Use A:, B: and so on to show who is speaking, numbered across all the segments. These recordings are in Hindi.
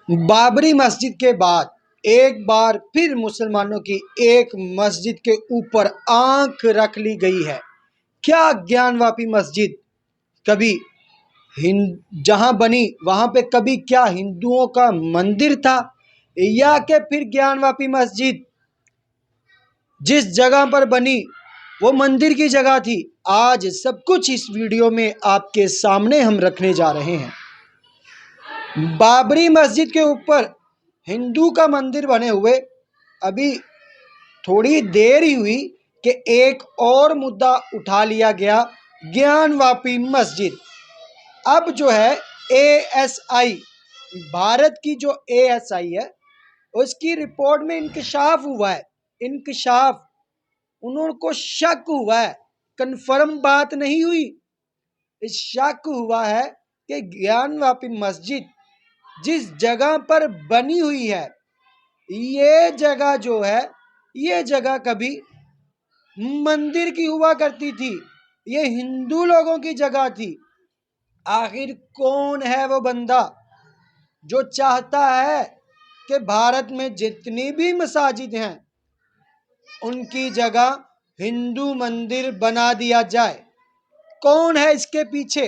A: बाबरी मस्जिद के बाद एक बार फिर मुसलमानों की एक मस्जिद के ऊपर आंख रख ली गई है। क्या ज्ञानवापी मस्जिद कभी जहां बनी वहां पे कभी क्या हिंदुओं का मंदिर था, या कि फिर ज्ञानवापी मस्जिद जिस जगह पर बनी वो मंदिर की जगह थी? आज सब कुछ इस वीडियो में आपके सामने हम रखने जा रहे हैं। बाबरी मस्जिद के ऊपर हिंदू का मंदिर बने हुए अभी थोड़ी देर ही हुई कि एक और मुद्दा उठा लिया गया, ज्ञानवापी मस्जिद। अब जो है एएसआई, भारत की जो एएसआई है उसकी रिपोर्ट में इंकशाफ हुआ है। इंकशाफ, उनको शक हुआ है, कंफर्म बात नहीं हुई। इस शक हुआ है कि ज्ञानवापी मस्जिद जिस जगह पर बनी हुई है, ये जगह जो है ये जगह कभी मंदिर की हुआ करती थी, ये हिंदू लोगों की जगह थी। आखिर कौन है वो बंदा जो चाहता है कि भारत में जितनी भी मसाजिद हैं उनकी जगह हिंदू मंदिर बना दिया जाए? कौन है इसके पीछे?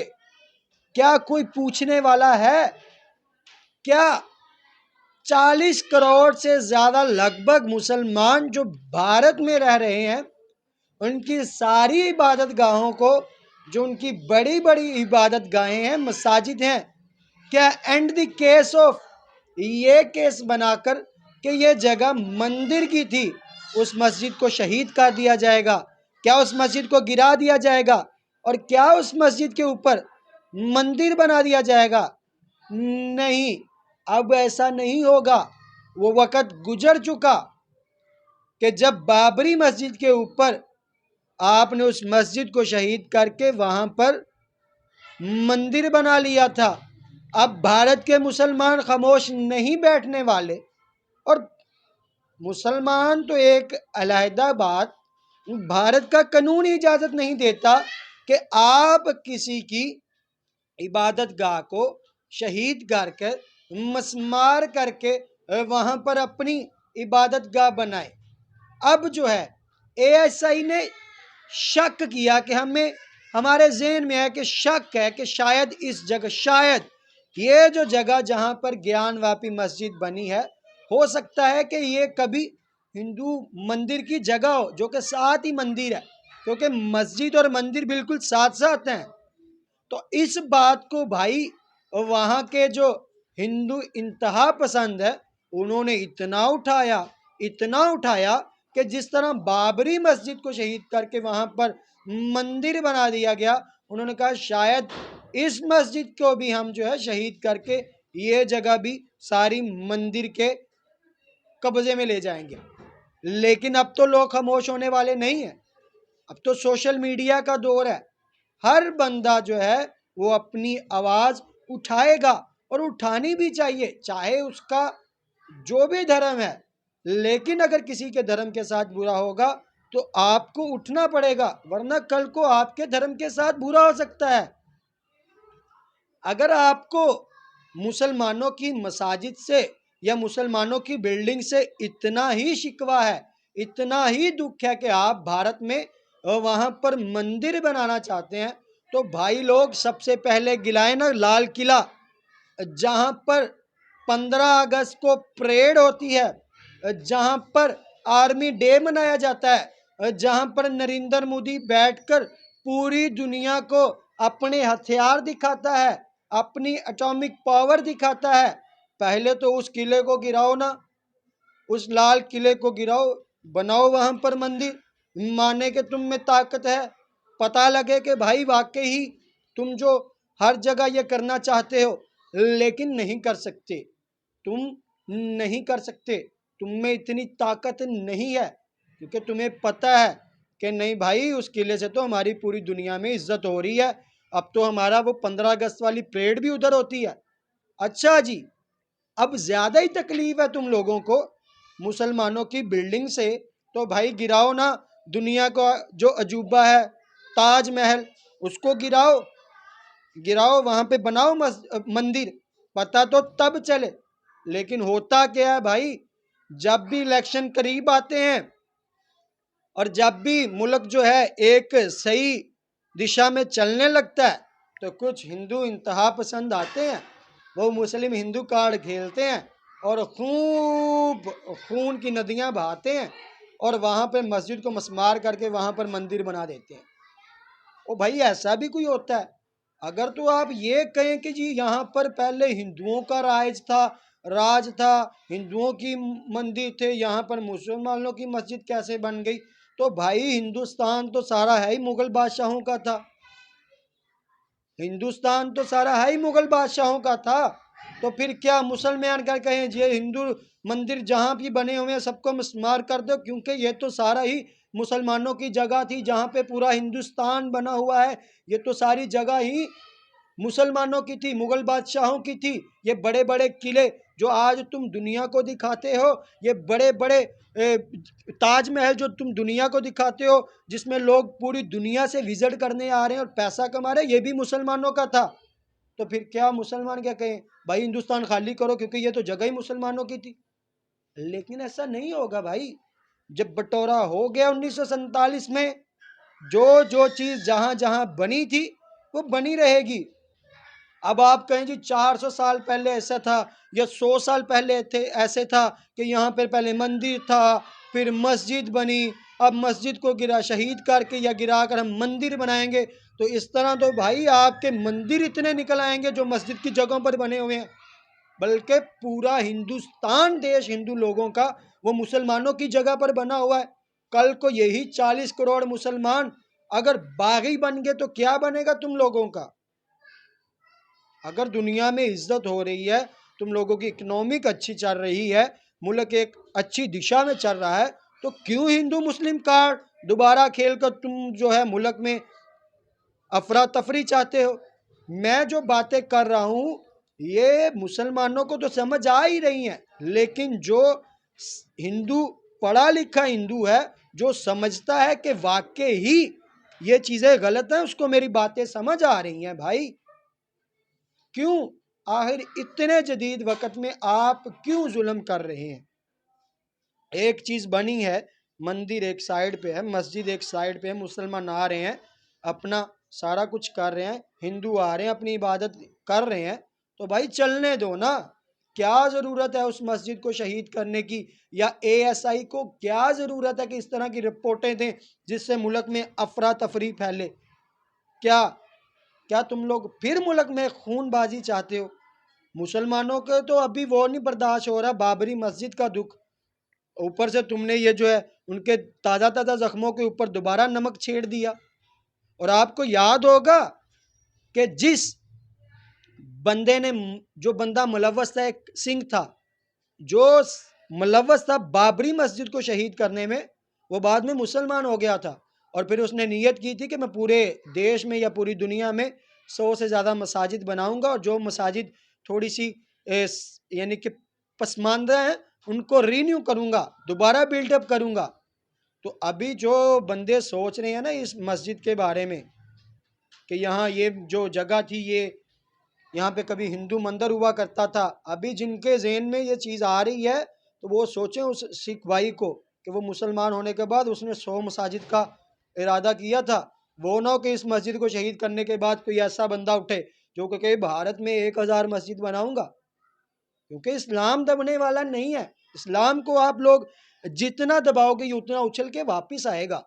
A: क्या कोई पूछने वाला है? क्या 40 करोड़ से ज़्यादा लगभग मुसलमान जो भारत में रह रहे हैं उनकी सारी इबादत गाहों को, जो उनकी बड़ी बड़ी इबादत गाहें हैं, मसाजिद हैं, क्या एंड द केस ऑफ ये केस बनाकर कि ये जगह मंदिर की थी उस मस्जिद को शहीद कर दिया जाएगा? क्या उस मस्जिद को गिरा दिया जाएगा और क्या उस मस्जिद के ऊपर मंदिर बना दिया जाएगा? नहीं, अब ऐसा नहीं होगा। वो वक़्त गुजर चुका कि जब बाबरी मस्जिद के ऊपर आपने उस मस्जिद को शहीद करके वहां पर मंदिर बना लिया था। अब भारत के मुसलमान खामोश नहीं बैठने वाले। और मुसलमान तो एक अलहदा बात, भारत का कानून इजाज़त नहीं देता कि आप किसी की इबादत गाह को शहीद करके मस्मार करके वहां पर अपनी इबादत गाह बनाए। अब जो है एएसआई ने शक किया कि हमारे ज़हन में है कि शक है कि शायद इस जगह, शायद ये जो जगह जहां पर ज्ञानवापी मस्जिद बनी है, हो सकता है कि ये कभी हिंदू मंदिर की जगह हो, जो कि साथ ही मंदिर है, क्योंकि मस्जिद और मंदिर बिल्कुल साथ साथ हैं। तो इस बात को भाई वहाँ के जो हिंदू इंतहा पसंद है उन्होंने इतना उठाया कि जिस तरह बाबरी मस्जिद को शहीद करके वहाँ पर मंदिर बना दिया गया, उन्होंने कहा शायद इस मस्जिद को भी हम जो है शहीद करके ये जगह भी सारी मंदिर के कब्जे में ले जाएंगे। लेकिन अब तो लोग खामोश होने वाले नहीं हैं। अब तो सोशल मीडिया का दौर है। हर बंदा जो है वो अपनी आवाज़ उठाएगा और उठानी भी चाहिए, चाहे उसका जो भी धर्म है। लेकिन अगर किसी के धर्म के साथ बुरा होगा तो आपको उठना पड़ेगा, वरना कल को आपके धर्म के साथ बुरा हो सकता है। अगर आपको मुसलमानों की मसाजिद से या मुसलमानों की बिल्डिंग से इतना ही शिकवा है, इतना ही दुख है कि आप भारत में वहाँ पर मंदिर बनाना चाहते हैं, तो भाई लोग सबसे पहले गिलाए ना लाल किला, जहाँ पर 15 अगस्त को परेड होती है, जहाँ पर आर्मी डे मनाया जाता है, जहाँ पर नरेंद्र मोदी बैठकर पूरी दुनिया को अपने हथियार दिखाता है, अपनी एटॉमिक पावर दिखाता है। पहले तो उस किले को गिराओ ना, उस लाल किले को गिराओ, बनाओ वहाँ पर मंदिर, माने कि तुम में ताकत है, पता लगे कि भाई वाकई ही तुम जो हर जगह ये करना चाहते हो लेकिन नहीं कर सकते, तुम नहीं कर सकते, तुम में इतनी ताकत नहीं है, क्योंकि तुम्हें पता है कि नहीं भाई उस किले से तो हमारी पूरी दुनिया में इज्जत हो रही है, अब तो हमारा वो 15 अगस्त वाली परेड भी उधर होती है। अच्छा जी, अब ज़्यादा ही तकलीफ है तुम लोगों को मुसलमानों की बिल्डिंग से, तो भाई गिराओ ना दुनिया का जो अजूबा है ताजमहल, उसको गिराओ, वहाँ पे बनाओ मंदिर, पता तो तब चले। लेकिन होता क्या है भाई, जब भी इलेक्शन करीब आते हैं और जब भी मुल्क जो है एक सही दिशा में चलने लगता है, तो कुछ हिंदू इंतहा पसंद आते हैं, वो मुस्लिम हिंदू कार्ड खेलते हैं और खूब खून की नदियां बहाते हैं और वहां पे मस्जिद को मस्मार करके वहां पर मंदिर बना देते हैं। ओ भाई, ऐसा भी कोई होता है? अगर तो आप ये कहें कि जी यहाँ पर पहले हिंदुओं का राज था, हिंदुओं की मंदिर थे, यहाँ पर मुसलमानों की मस्जिद कैसे बन गई? तो भाई हिंदुस्तान तो सारा है ही मुगल बादशाहों का था। हिंदुस्तान तो सारा है ही मुगल बादशाहों का था। तो फिर क्या मुसलमान क्या कहें, ये हिंदू मंदिर जहां भी बने हुए हैं सबको मस्मार कर दो, क्योंकि ये तो सारा ही मुसलमानों की जगह थी जहां पे पूरा हिंदुस्तान बना हुआ है। ये तो सारी जगह ही मुसलमानों की थी, मुगल बादशाहों की थी। ये बड़े बड़े किले जो आज तुम दुनिया को दिखाते हो, ये बड़े बड़े ताजमहल जो तुम दुनिया को दिखाते हो, जिसमें लोग पूरी दुनिया से विजिट करने आ रहे हैं और पैसा कमा रहे हैं, ये भी मुसलमानों का था। तो फिर क्या मुसलमान क्या कहें, भाई हिंदुस्तान खाली करो क्योंकि ये तो जगह ही मुसलमानों की थी। लेकिन ऐसा नहीं होगा भाई। जब बंटवारा हो गया 1947 में, जो जो चीज जहां जहां बनी थी वो बनी रहेगी। अब आप कहें जी 400 साल पहले ऐसा था या 100 साल पहले थे ऐसे था कि यहाँ पर पहले मंदिर था, फिर मस्जिद बनी, अब मस्जिद को गिरा शहीद करके या गिरा कर हम मंदिर बनाएंगे, तो इस तरह तो भाई आपके मंदिर इतने निकल आएंगे जो मस्जिद की जगहों पर बने हुए हैं। बल्कि पूरा हिंदुस्तान देश हिंदू लोगों का वो मुसलमानों की जगह पर बना हुआ है। कल को यही 40 करोड़ मुसलमान अगर बागी बन गए तो क्या बनेगा तुम लोगों का? अगर दुनिया में इज्जत हो रही है, तुम लोगों की इकोनॉमिक अच्छी चल रही है, मुल्क एक अच्छी दिशा में चल रहा है, तो क्यों हिंदू मुस्लिम कार्ड दोबारा खेल कर तुम जो है मुल्क में अफरा तफरी चाहते हो? मैं जो बातें कर रहा हूं ये मुसलमानों को तो समझ आ ही रही हैं, लेकिन जो हिंदू पढ़ा लिखा हिंदू है, जो समझता है कि वाकई ही ये चीजें गलत हैं, उसको मेरी बातें समझ आ रही हैं भाई। क्यों आखिर इतने जदीद वक्त में आप क्यों जुल्म कर रहे हैं? एक चीज बनी है, मंदिर एक साइड पे है, मस्जिद एक साइड पे है, मुसलमान आ रहे हैं अपना सारा कुछ कर रहे हैं, हिंदू आ रहे हैं अपनी इबादत कर रहे हैं, तो भाई चलने दो ना। क्या जरूरत है उस मस्जिद को शहीद करने की, या एएसआई को क्या जरूरत है कि इस तरह की रिपोर्टें दें जिससे मुल्क में अफरा तफरी फैले? क्या क्या तुम लोग फिर मुल्क में खूनबाजी चाहते हो? मुसलमानों को तो अभी वो नहीं बर्दाश्त हो रहा बाबरी मस्जिद का दुख, ऊपर से तुमने ये जो है उनके ताज़ा ताज़ा जख्मों के ऊपर दोबारा नमक छेड़ दिया। और आपको याद होगा कि जिस बंदे ने, जो बंदा मुलव्वस था, एक सिंह था जो मुलव्वस था बाबरी मस्जिद को शहीद करने में, वो बाद में मुसलमान हो गया था और फिर उसने नीयत की थी कि मैं पूरे देश में या पूरी दुनिया में 100 से ज़्यादा मसाजिद बनाऊंगा और जो मसाजिद थोड़ी सी यानी कि पसमानदा हैं उनको रीन्यू करूंगा, दोबारा बिल्डअप करूंगा। तो अभी जो बंदे सोच रहे हैं ना इस मस्जिद के बारे में कि यहाँ ये जो जगह थी, ये यहाँ पे कभी हिंदू मंदिर हुआ करता था, अभी जिनके जहन में ये चीज़ आ रही है तो वो सोचें उस सिख भाई को कि वो मुसलमान होने के बाद उसने 100 मसाजिद का इरादा किया था। वो ना हो कि इस मस्जिद को शहीद करने के बाद कोई ऐसा बंदा उठे जो कि भारत में 1000 मस्जिद बनाऊंगा, क्योंकि इस्लाम दबने वाला नहीं है। इस्लाम को आप लोग जितना दबाओगे उतना उछल के वापिस आएगा,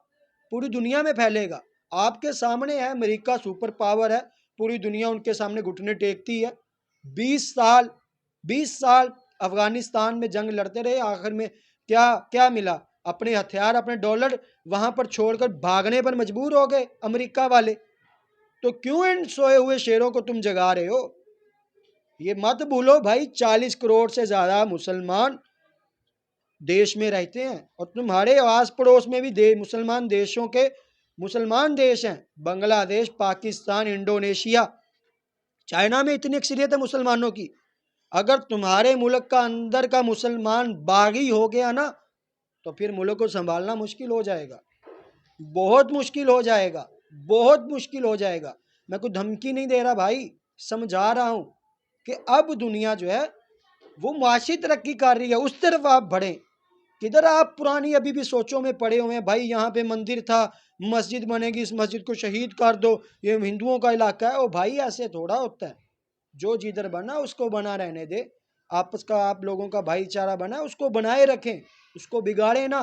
A: पूरी दुनिया में फैलेगा। आपके सामने है अमेरिका सुपर पावर है, पूरी दुनिया उनके सामने घुटने टेकती है। 20 साल 20 साल अफगानिस्तान में जंग लड़ते रहे, आखिर में क्या क्या मिला? अपने हथियार अपने डॉलर वहां पर छोड़कर भागने पर मजबूर हो गए अमेरिका वाले। तो क्यों इन सोए हुए शेरों को तुम जगा रहे हो? ये मत भूलो भाई 40 करोड़ से ज्यादा मुसलमान देश में रहते हैं और तुम्हारे आस पड़ोस में भी मुसलमान देशों के मुसलमान देश हैं, बांग्लादेश, पाकिस्तान, इंडोनेशिया, चाइना में इतनी अक्सरियत है मुसलमानों की। अगर तुम्हारे मुल्क का अंदर का मुसलमान बागी हो गया ना, तो फिर मुल्क को संभालना मुश्किल हो जाएगा, बहुत मुश्किल हो जाएगा, बहुत मुश्किल हो जाएगा। मैं कोई धमकी नहीं दे रहा भाई, समझा रहा हूं कि अब दुनिया जो है वो मुआशी तरक्की कर रही है, उस तरफ आप बढ़ें। किधर आप पुरानी अभी भी सोचों में पड़े हुए हैं, भाई यहाँ पे मंदिर था, मस्जिद बनेगी, इस मस्जिद को शहीद कर दो, ये हिंदुओं का इलाका है। ओ भाई ऐसे थोड़ा होता है, जो जिधर बना उसको बना रहने दे। आपस का आप लोगों का भाईचारा बना उसको बनाए रखें, उसको बिगाड़े ना।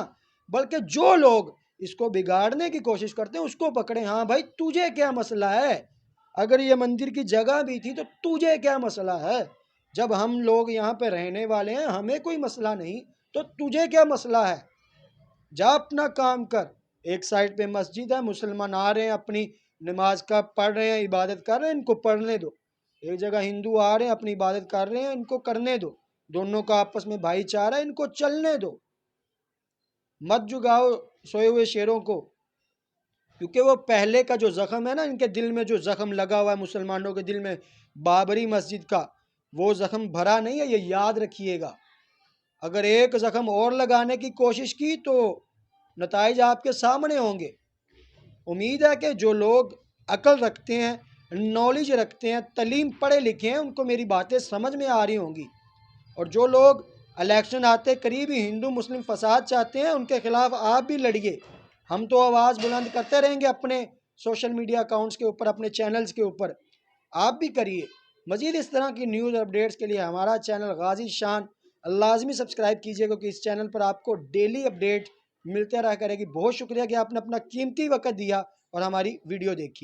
A: बल्कि जो लोग इसको बिगाड़ने की कोशिश करते हैं उसको पकड़े। हाँ भाई तुझे क्या मसला है, अगर ये मंदिर की जगह भी थी तो तुझे क्या मसला है। जब हम लोग यहाँ पे रहने वाले हैं, हमें कोई मसला नहीं, तो तुझे क्या मसला है। जा अपना काम कर। एक साइड पे मस्जिद है, मुसलमान आ रहे हैं, अपनी नमाज का पढ़ रहे हैं, इबादत कर रहे हैं, इनको पढ़ने दो। एक जगह हिंदू आ रहे हैं, अपनी इबादत कर रहे हैं, इनको करने दो। दोनों का आपस में भाईचारा है, इनको चलने दो। मत जुगाओ सोए हुए शेरों को, क्योंकि वो पहले का जो जख्म है ना, इनके दिल में जो जख्म लगा हुआ है मुसलमानों के दिल में बाबरी मस्जिद का, वो जख्म भरा नहीं है, ये याद रखिएगा। अगर एक जख्म और लगाने की कोशिश की तो नताइज आपके सामने होंगे। उम्मीद है कि जो लोग अकल रखते हैं, नॉलेज रखते हैं, तलीम पढ़े लिखे हैं, उनको मेरी बातें समझ में आ रही होंगी। और जो लोग इलेक्शन आते करीब ही हिंदू मुस्लिम फसाद चाहते हैं, उनके खिलाफ आप भी लड़िए। हम तो आवाज़ बुलंद करते रहेंगे अपने सोशल मीडिया अकाउंट्स के ऊपर, अपने चैनल्स के ऊपर। आप भी करिए। मज़ीद इस तरह की न्यूज़ अपडेट्स के लिए हमारा चैनल गाजी शान लाजमी सब्सक्राइब कीजिए, क्योंकि इस चैनल पर आपको डेली अपडेट मिलते रहा करेगी। बहुत शुक्रिया कि आपने अपना कीमती वक्त दिया और हमारी वीडियो देखी।